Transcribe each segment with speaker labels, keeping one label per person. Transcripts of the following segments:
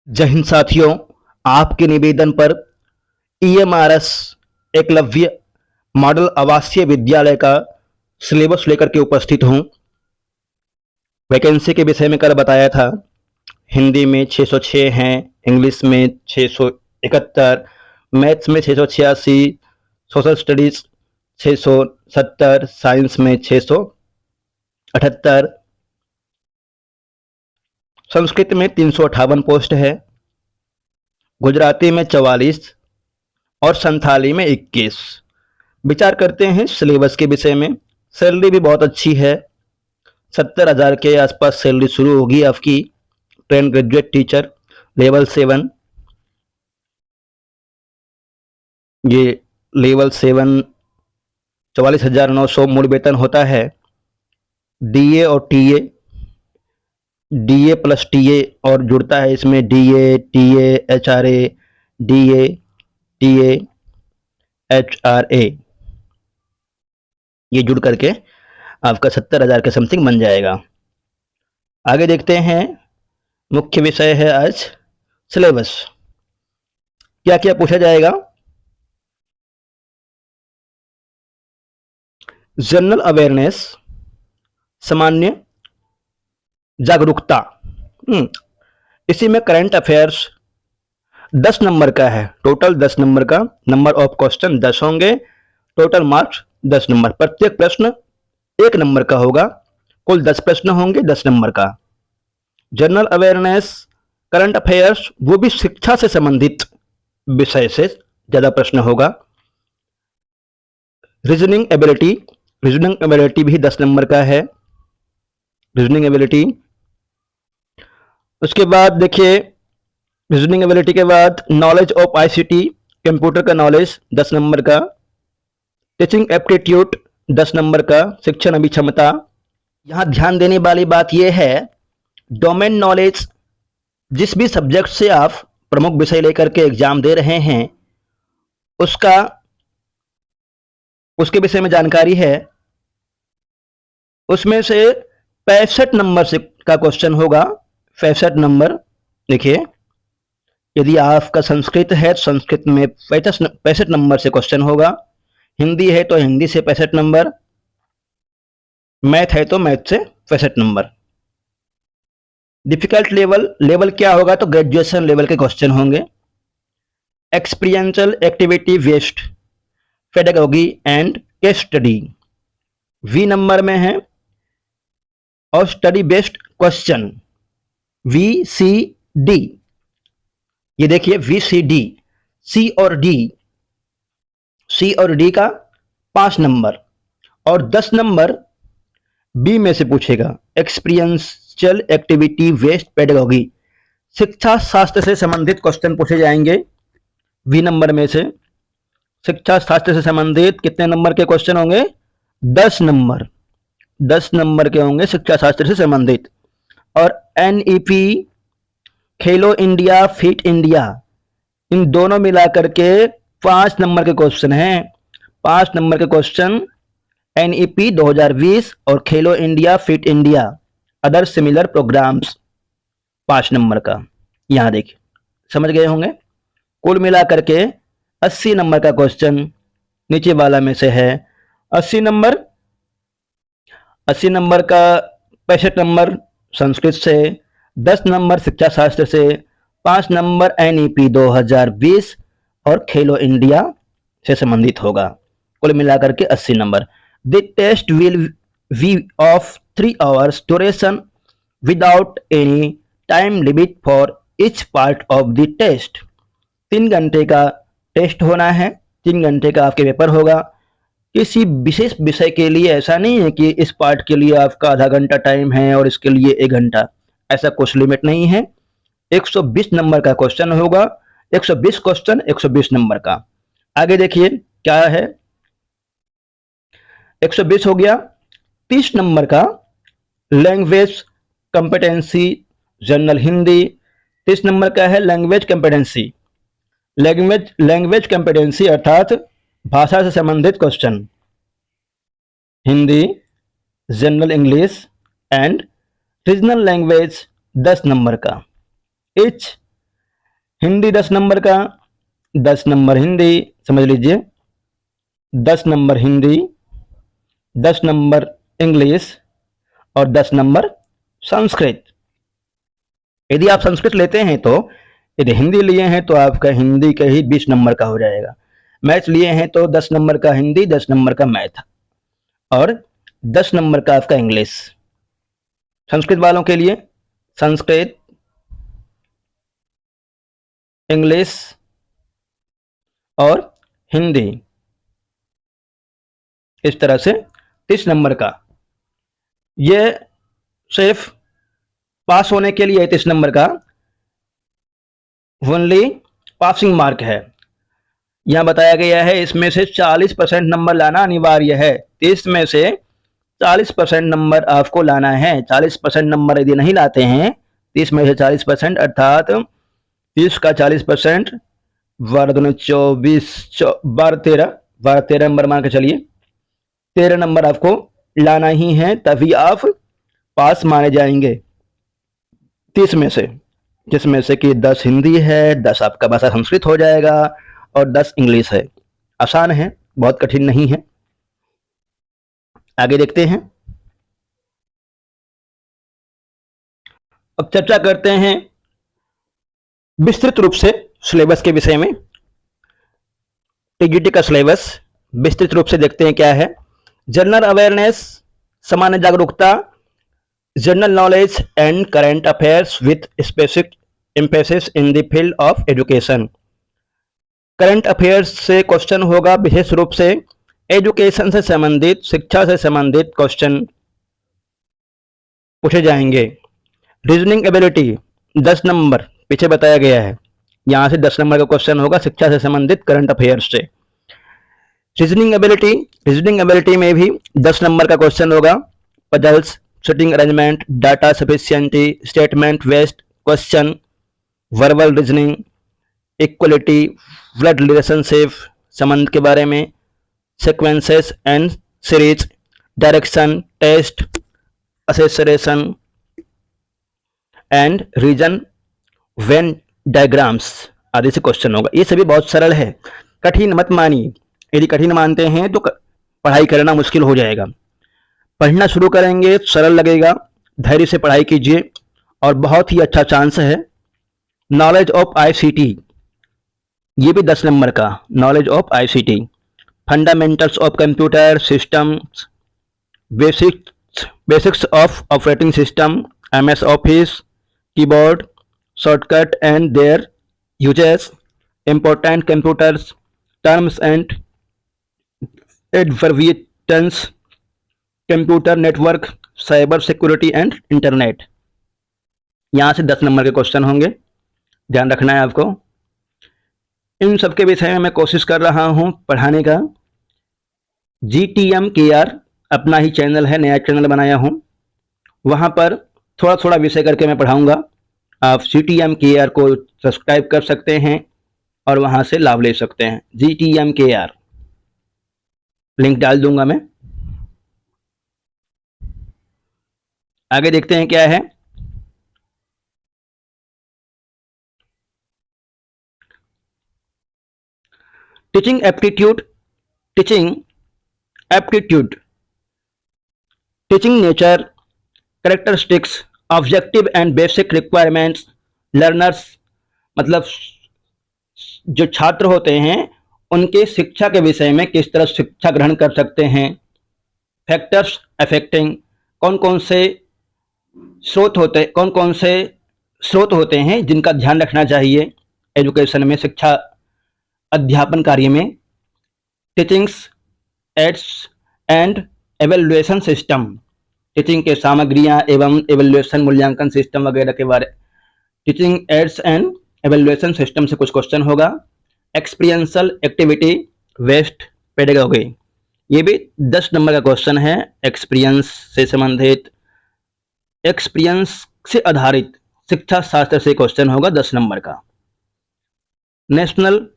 Speaker 1: जय हिंद साथियों, आपके निवेदन पर ईएमआरएस एकलव्य मॉडल आवासीय विद्यालय का सिलेबस लेकर के उपस्थित हूं। वैकेंसी के विषय में कल बताया था। हिंदी में 606 हैं, इंग्लिश में 671, मैथ्स में 686, सोशल स्टडीज 670, साइंस में 678, संस्कृत में 358 पोस्ट है, गुजराती में 44 और संथाली में 21। विचार करते हैं सिलेबस के विषय में। सैलरी भी बहुत अच्छी है, 70,000 के आसपास सैलरी शुरू होगी आपकी। ट्रेन ग्रेजुएट टीचर लेवल 7, ये लेवल 7 44,900 मूल वेतन होता है। डीए और टीए, डीए प्लस टीए और जुड़ता है इसमें DA, TA, HRA, DA, TA, HRA, ये जुड़ करके आपका 70,000 के समथिंग बन जाएगा। आगे देखते हैं, मुख्य विषय है आज सिलेबस। क्या क्या पूछा जाएगा? जनरल अवेयरनेस, सामान्य जागरूकता। इसी में करंट अफेयर्स 10 नंबर का है, टोटल 10 नंबर का। नंबर ऑफ क्वेश्चन 10 होंगे, टोटल मार्क्स 10 नंबर। प्रत्येक प्रश्न 1 नंबर का होगा, कुल 10 प्रश्न होंगे 10 नंबर का। जनरल अवेयरनेस, करंट अफेयर्स, वो भी शिक्षा से संबंधित विषय से ज्यादा प्रश्न होगा। रीजनिंग एबिलिटी, रीजनिंग एबिलिटी भी 10 नंबर का है, रीजनिंग एबिलिटी। उसके बाद देखिए, रीजनिंग एबिलिटी के बाद नॉलेज ऑफ आईसीटी, कंप्यूटर का नॉलेज 10 नंबर का। टीचिंग एप्टीट्यूड 10 नंबर का, शिक्षण अभिक्षमता। यहां ध्यान देने वाली बात यह है, डोमेन नॉलेज, जिस भी सब्जेक्ट से आप प्रमुख विषय लेकर के एग्जाम दे रहे हैं उसके विषय में जानकारी है, उसमें से 65 नंबर से का क्वेश्चन होगा। 65 नंबर। देखिए, यदि आपका संस्कृत है तो संस्कृत में 65 नंबर से क्वेश्चन होगा, हिंदी है तो हिंदी से 65 नंबर, मैथ है तो मैथ से 65 नंबर। डिफिकल्ट लेवल क्या होगा? तो ग्रेजुएशन लेवल के क्वेश्चन होंगे। Experiential activity based pedagogy and case study V number में है, और स्टडी बेस्ड क्वेश्चन VCD। ये देखिए VCD, सी और डी का 5 नंबर, और 10 नंबर बी में से पूछेगा। एक्सपीरियंशियल एक्टिविटी बेस्ड पेडागोगी, शिक्षा शास्त्र से संबंधित क्वेश्चन पूछे जाएंगे वी नंबर में से। शिक्षा शास्त्र से संबंधित कितने नंबर के क्वेश्चन होंगे? 10 नंबर, 10 नंबर के होंगे शिक्षा शास्त्र से संबंधित। और NEP, खेलो इंडिया, फिट इंडिया, इन दोनों मिलाकर के 5 नंबर के क्वेश्चन हैं। 5 नंबर के क्वेश्चन NEP 2020 और Khelo India, fit India, other similar programs, 5 number का। यहां देखिए, समझ गए होंगे। कुल मिलाकर के 80 नंबर का क्वेश्चन नीचे वाला में से है। 80 नंबर, 80 नंबर का 65 नंबर संस्कृत से, 10 नंबर शिक्षा शास्त्र से, 5 नंबर NEP 2020 और खेलो इंडिया से संबंधित होगा। कुल मिलाकर के 80 number. The test will be of 3 hours duration without any time limit for each part of the test. 3 घंटे का टेस्ट होना है, 3 घंटे का आपके पेपर होगा। किसी विशेष विषय के लिए ऐसा नहीं है कि इस पार्ट के लिए आपका आधा घंटा टाइम है और इसके लिए 1 घंटा, ऐसा कुछ लिमिट नहीं है। 120 नंबर का क्वेश्चन होगा, 120 क्वेश्चन 120 नंबर का। आगे देखिए क्या है, 120 हो गया। 30 नंबर का लैंग्वेज कंपेटेंसी, जनरल हिंदी। 30 नंबर का है लैंग्वेज कंपेटेंसी, लैंग्वेज कंपेटेंसी अर्थात भाषा से संबंधित question, Hindi, general English and regional language, 10 number का। इच हिंदी 10 नंबर का, 10 नंबर हिंदी, समझ लीजिए 10 नंबर हिंदी, 10 नंबर इंग्लिश और 10 नंबर संस्कृत। यदि आप संस्कृत लेते हैं तो, यदि हिंदी लिए हैं तो आपका हिंदी का ही 20 नंबर का हो जाएगा। मैथ लिए हैं तो 10 नंबर का हिंदी, 10 नंबर का मैथ और 10 नंबर का आपका इंग्लिश। संस्कृत वालों के लिए संस्कृत, इंग्लिश और हिंदी, इस तरह से 30 नंबर का। ये सिर्फ पास होने के लिए 30 नंबर का ओनली पासिंग मार्क है। यहां बताया गया है इसमें से 40% नंबर लाना अनिवार्य है। 30 में से 40% नंबर आपको लाना है। 40% नंबर यदि नहीं लाते हैं, 30 में से 40% अर्थात 30 का 40%, 12 दूनी 24, 12 13 नंबर मान के चलिए, 13 नंबर आपको लाना ही है, तभी आप पास माने जाएंगे 30 में से, जिसमें से कि 10 हिंदी है, 10 आपका भाषा संस्कृत हो जाएगा और 10 इंग्लिश है। आसान है, बहुत कठिन नहीं है। आगे देखते हैं। अब चर्चा करते हैं विस्तृत रूप से सिलेबस के विषय में। टीजीटी का सिलेबस विस्तृत रूप से देखते हैं क्या है। जनरल अवेयरनेस, सामान्य जागरूकता, general knowledge and current affairs with specific emphasis in the field of education. Current affairs से क्वेश्चन होगा, विशेष रूप से एजुकेशन से संबंधित, शिक्षा से संबंधित क्वेश्चन पूछे जाएंगे। रीजनिंग एबिलिटी 10 नंबर पीछे बताया गया है, यहां से 10 नंबर का क्वेश्चन होगा शिक्षा से संबंधित करंट अफेयर्स से। रीजनिंग एबिलिटी में भी 10 नंबर का क्वेश्चन होगा। Puzzles, sitting arrangement, data sufficiency, statement based question, verbal reasoning, equality, blood relationship, संबंध के बारे में, sequences and series, direction, test, assertion and reason venn diagrams आदि से क्वेश्चन होगा। ये सभी बहुत सरल है, कठिन मत मानिए। यदि कठिन मानते हैं तो पढ़ाई करना मुश्किल हो जाएगा। पढ़ना शुरू करेंगे सरल लगेगा, धैर्य से पढ़ाई कीजिए और बहुत ही अच्छा चांस है। नॉलेज ऑफ आईसीटी, ये भी 10 नंबर का। Knowledge of ICT, fundamentals of computer systems, basics of operating system, MS office, keyboard, shortcut and their uses, important computers, terms and abbreviations, computer network, cyber security and internet. यहाँ से 10 number के question होंगे, ध्यान रखना है आपको। इन सब के विषय में मैं कोशिश कर रहा हूँ पढ़ाने का। GTM-KR अपना ही चैनल है, नया चैनल बनाया हूँ, वहाँ पर थोड़ा थोड़ा विषय करके मैं पढ़ाऊँगा। आप GTM-KR को सब्सक्राइब कर सकते हैं और वहाँ से लाभ ले सकते हैं। GTM-KR लिंक डाल दूंगा मैं। आगे देखते हैं क्या है। Teaching aptitude, teaching nature, characteristics, objective and basic requirements, learners मतलब जो छात्र होते हैं उनके शिक्षा के विषय में किस तरह शिक्षा ग्रहण कर सकते हैं। फैक्टर्स अफेक्टिंग, कौन कौन से स्रोत होते हैं जिनका ध्यान रखना चाहिए एजुकेशन में, शिक्षा अध्यापन कार्य में। Teachings aids and evaluation system, teaching के सामग्रियां एवं एवेल्युएशन मूल्यांकन सिस्टम वगैरह के बारे। Teaching aids and evaluation system से कुछ क्वेश्चन होगा। एक्सपीरियंशियल एक्टिविटी वेस्ट पेडागॉजी, ये भी 10 नंबर का क्वेश्चन है। एक्सपीरियंस से संबंधित, एक्सपीरियंस से आधारित शिक्षा शास्त्र से क्वेश्चन होगा 10 नंबर का। नेशनल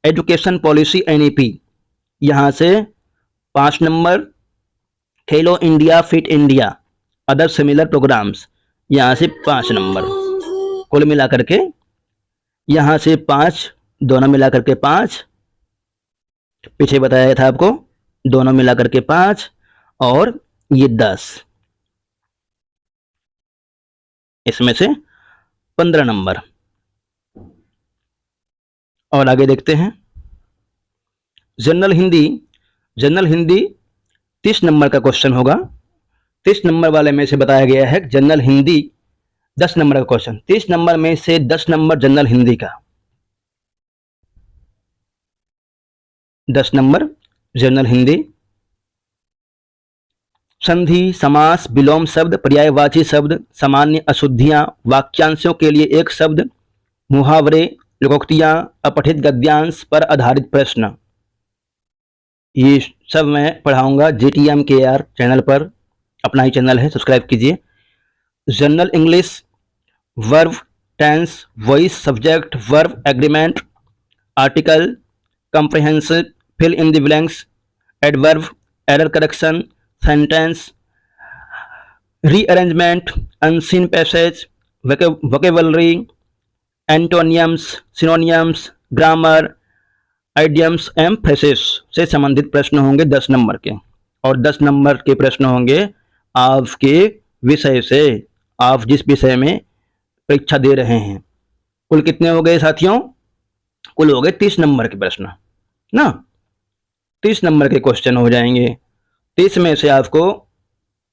Speaker 1: एजुकेशन पॉलिसी NEP, यहाँ से 5 number. Khelo India, fit India, other similar programs, यहाँ से 5 नंबर। कुल मिलाकर के यहाँ से 5, दोनों मिलाकर के 5, पीछे बताया था आपको, दोनों मिलाकर के 5 और ये 10, इसमें से 15 नंबर। और आगे देखते हैं general Hindi. General Hindi 30 number का क्वेश्चन होगा। 30 नंबर वाले में से बताया गया है जनरल हिंदी 10 नंबर का क्वेश्चन, 30 नंबर में से 10 नंबर जनरल हिंदी का, 10 नंबर जनरल हिंदी। संधि, समास, विलोम शब्द, पर्यायवाची शब्द, सामान्य अशुद्धियां, वाक्यांशों के लिए एक शब्द, मुहावरे, लोकोक्तियां, अपठित गद्यांश पर आधारित प्रश्न, ये सब मैं पढ़ाऊंगा JTMKR चैनल पर। अपना ही चैनल है, सब्सक्राइब कीजिए। General English, verb, tense, voice, subject, verb, agreement, article, comprehensive, fill in the blanks, adverb, error correction, sentence, rearrangement, unseen passage, vocabulary, antonyms, synonyms, grammar, idioms and phrases से संबंधित प्रश्न होंगे 10 number के। और 10 number के प्रश्न होंगे आपके विषय से, आप जिस विषय में परीक्षा दे रहे हैं। कुल कितने हो गए साथियों? कुल हो गए 30 नंबर के प्रश्न ना, 30 नंबर के क्वेश्चन हो जाएंगे। 30 में से आपको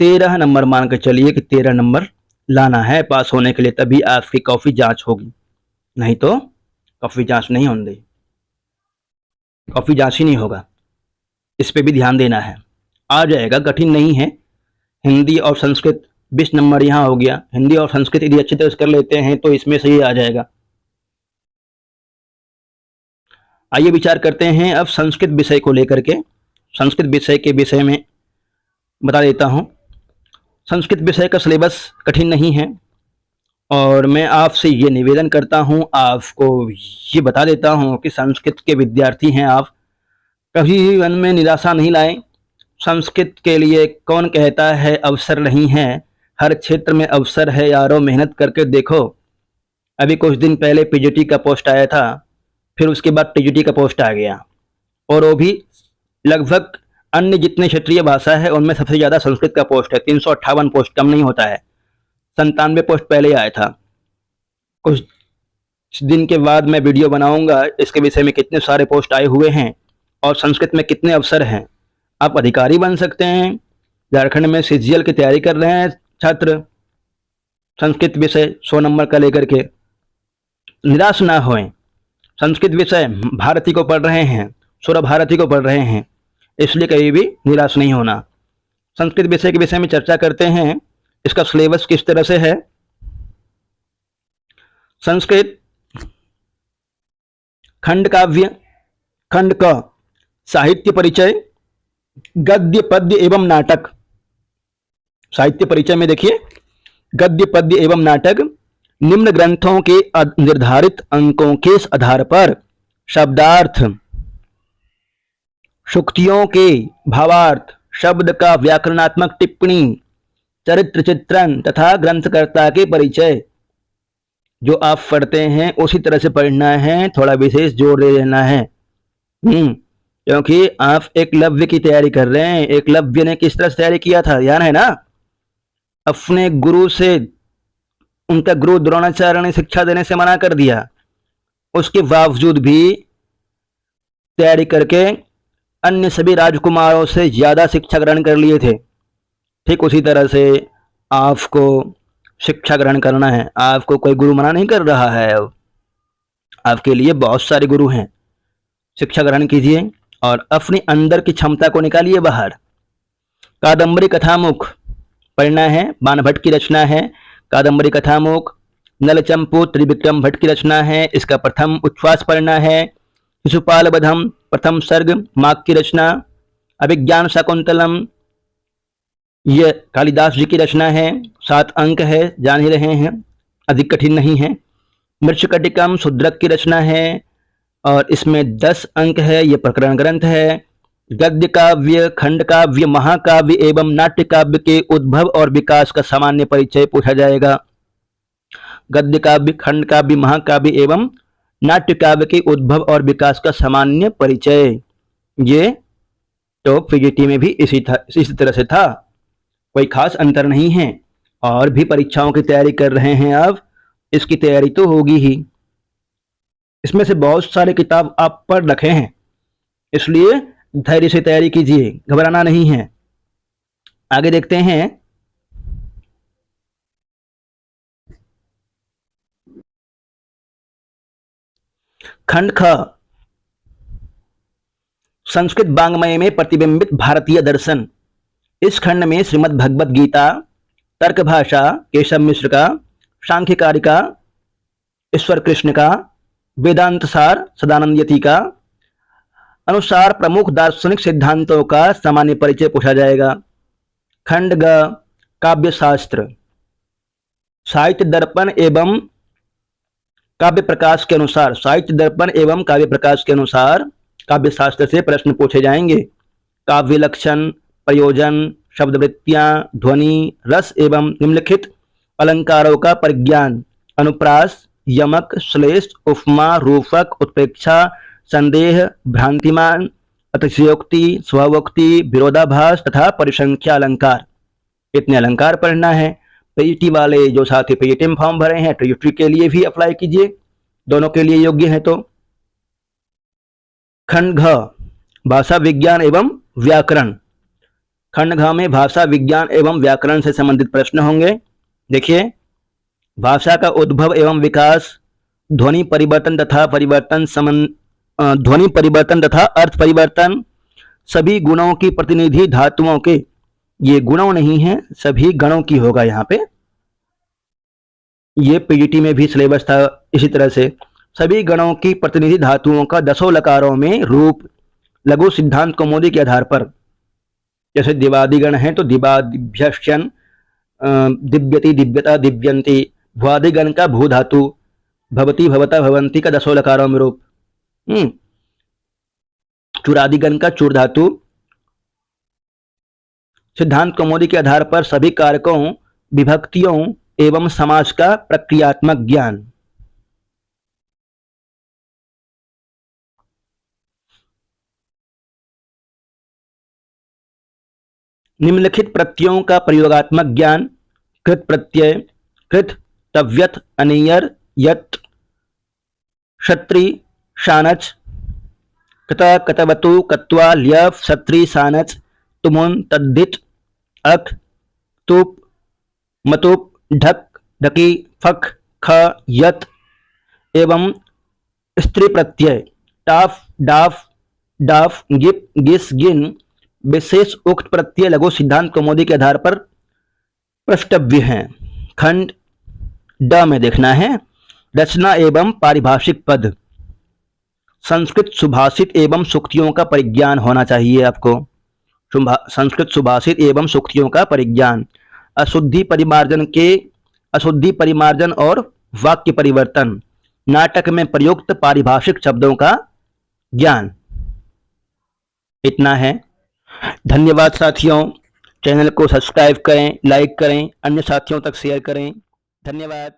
Speaker 1: 13 नंबर मान के चलिए कि 13 नंबर लाना है पास होने के लिए, तभी आपकी कॉफी जांच होगी, नहीं तो कॉफी जांच नहीं होने देगी, कॉफी जांच ही नहीं होगा। इस पे भी ध्यान देना है। आ जाएगा, कठिन नहीं है। हिंदी और संस्कृत 20 नंबर यहाँ हो गया। हिंदी और संस्कृत यदि अच्छी तरह से कर लेते हैं तो इसमें से ही आ जाएगा। आइए विचार करते हैं अब संस्कृत विषय को लेकर के। संस्कृत विषय के विषय में बता देता हूँ। संस्कृत विषय का सिलेबस कठिन नहीं है और मैं आपसे ये निवेदन करता हूँ, आपको ये बता देता हूँ कि संस्कृत के विद्यार्थी हैं आप, कभी भी मन में निराशा नहीं लाएं। संस्कृत के लिए कौन कहता है अवसर नहीं है, हर क्षेत्र में अवसर है यारो, मेहनत करके देखो। अभी कुछ दिन पहले PGT का पोस्ट आया था, फिर उसके बाद TGT का पोस्ट आ गया, और वो भी लगभग अन्य जितने क्षेत्रीय भाषा है उनमें सबसे ज़्यादा संस्कृत का पोस्ट है। 358 पोस्ट, कम नहीं होता है। 97 पोस्ट पहले आया था। कुछ दिन के बाद मैं वीडियो बनाऊंगा इसके विषय में, कितने सारे पोस्ट आए हुए हैं और संस्कृत में कितने अवसर हैं। आप अधिकारी बन सकते हैं। झारखंड में CGL की तैयारी कर रहे हैं छात्र, संस्कृत विषय 100 नंबर का लेकर के, निराश ना होएं। संस्कृत विषय भारती को पढ़ रहे हैं, सूर्य भारती को पढ़ रहे हैं, इसलिए कभी भी निराश नहीं होना। संस्कृत विषय के विषय में चर्चा करते हैं। इसका सिलेबस किस तरह से है। संस्कृत खंड काव्य, खंड क साहित्य परिचय, गद्य पद्य एवं नाटक। साहित्य परिचय में देखिए, गद्य पद्य एवं नाटक निम्न ग्रंथों के निर्धारित अंकों के आधार पर शब्दार्थ, सूक्तियों के भावार्थ, शब्द का व्याकरणात्मक टिप्पणी, चरित्र चित्रण तथा ग्रंथकर्ता के परिचय। जो आप पढ़ते हैं उसी तरह से पढ़ना है, थोड़ा विशेष जोर दे देना है। क्योंकि आप एकलव्य की तैयारी कर रहे हैं। एकलव्य ने किस तरह से तैयारी किया था, ध्यान है ना। अपने गुरु से, उनका गुरु द्रोणाचार्य ने शिक्षा देने से मना कर दिया, उसके बावजूद भी तैयारी करके अन्य सभी राजकुमारों से ज्यादा शिक्षा ग्रहण कर लिए थे। ठीक उसी तरह से आपको शिक्षा ग्रहण करना है। आपको कोई गुरु मना नहीं कर रहा है, आपके लिए बहुत सारे गुरु हैं। शिक्षा ग्रहण कीजिए और अपनी अंदर की क्षमता को निकालिए बाहर। कादम्बरी कथामुख पढ़ना है, बाण भट्ट की रचना है कादम्बरी कथामुख। नलचंपू त्रिविक्रम भट्ट की रचना है, इसका प्रथम उच्छ्वास पढ़ना है। शिशुपाल वधम प्रथम सर्ग माघ की रचना। अभिज्ञान शाकुंतलम ये कालिदास जी की रचना है, 7 अंक है, जान ही रहे हैं, अधिक कठिन नहीं है। मृच्छकटिकम शूद्रक की रचना है और इसमें 10 अंक है, ये प्रकरण ग्रंथ है। गद्य काव्य, खंड काव्य, महाकाव्य एवं नाट्य काव्य के उद्भव और विकास का सामान्य परिचय पूछा जाएगा। गद्य काव्य, खंड काव्य, महाकाव्य एवं नाट्य काव्य के उद्भव और विकास का सामान्य परिचय। ये तो पीजीटी में भी इसी तरह से था, कोई खास अंतर नहीं है। और भी परीक्षाओं की तैयारी कर रहे हैं आप, इसकी तैयारी तो होगी ही। इसमें से बहुत सारे किताब आप पढ़ रखे हैं, इसलिए धैर्य से तैयारी कीजिए, घबराना नहीं है। आगे देखते हैं। खंड ख, संस्कृत वाङ्मय में प्रतिबिंबित भारतीय दर्शन। इस खंड में श्रीमद् भगवद गीता, तर्क भाषा केशव मिश्र का, सांख्य कारिका ईश्वर कृष्ण का, वेदांत सार सदानंद यति का अनुसार प्रमुख दार्शनिक सिद्धांतों का सामान्य परिचय पूछा जाएगा। खंड ग, काव्य शास्त्र। साहित्य दर्पण एवं काव्य प्रकाश के अनुसार, साहित्य दर्पण एवं काव्य प्रकाश के अनुसार काव्य शास्त्र से प्रश्न पूछे जाएंगे। काव्य लक्षण, प्रयोजन, शब्दवृत्तियां, ध्वनि, रस एवं निम्नलिखित अलंकारों का परिज्ञान, अनुप्रास, यमक, श्लेष, उपमा, रूपक, उत्प्रेक्षा, संदेह, भ्रांतिमान, अतिशयोक्ति, स्वोक्ति, विरोधाभास तथा परिसंख्या अलंकार। इतने अलंकार पढ़ना है। पीजीटी वाले जो साथी पीजीटी में फॉर्म भरे हैं, टीजीटी के लिए भी अप्लाई कीजिए, दोनों के लिए योग्य है। तो खंड घ, भाषा विज्ञान एवं व्याकरण। खंड घ में भाषा विज्ञान एवं व्याकरण से संबंधित प्रश्न होंगे। देखिए, भाषा का उद्भव एवं विकास, ध्वनि परिवर्तन तथा अर्थ परिवर्तन, सभी गुणों की प्रतिनिधि धातुओं के, ये गुणों नहीं है, सभी गणों की होगा यहाँ पे। ये पीजीटी में भी सिलेबस था इसी तरह से। सभी गणों की प्रतिनिधि धातुओं का 10 लकारों में रूप लघु सिद्धांत कौमुदी के आधार पर, जैसे दिवादिगण है तो दिवादिभ्यश्चन, दिव्यति, दिव्यता, दिव्यंती। भ्वादिगण का भू धातु, भवति, भवता, भवंती का 10 लकारों में रूप। चुरादिगण का चूर धातु। सिद्धांत कौमुदी के आधार पर सभी कारकों, विभक्तियों एवं समास का प्रक्रियात्मक ज्ञान। निम्नलिखित प्रत्ययों का प्रयोगात्मक ज्ञान, कृत प्रत्यय, कृत, तव्यत, अनियर, यत, क्षत्रि, शानच, कत, कतवतु, कत्वा, ल्यफ, क्षत्रि, शानच, तुमुन, तद्धित, अक, तुप, मतुप, ढक, ढकी, फक, ख, यत एवं स्त्री प्रत्यय टाफ, डाफ, डाफ, गिप, गिस, गिन विशेष उक्त प्रत्यय लघु सिद्धांत कौमुदी के आधार पर प्रष्टव्य हैं। खंड ड में देखना है, रचना एवं पारिभाषिक पद। संस्कृत सुभाषित एवं सूक्तियों का परिज्ञान होना चाहिए आपको। संस्कृत सुभाषित एवं सूक्तियों का परिज्ञान। अशुद्धि परिमार्जन और वाक्य परिवर्तन, नाटक में प्रयुक्त पारिभाषिक शब्दों का ज्ञान। इतना है। धन्यवाद साथियों। चैनल को सब्सक्राइब करें, लाइक करें, अन्य साथियों तक शेयर करें। धन्यवाद।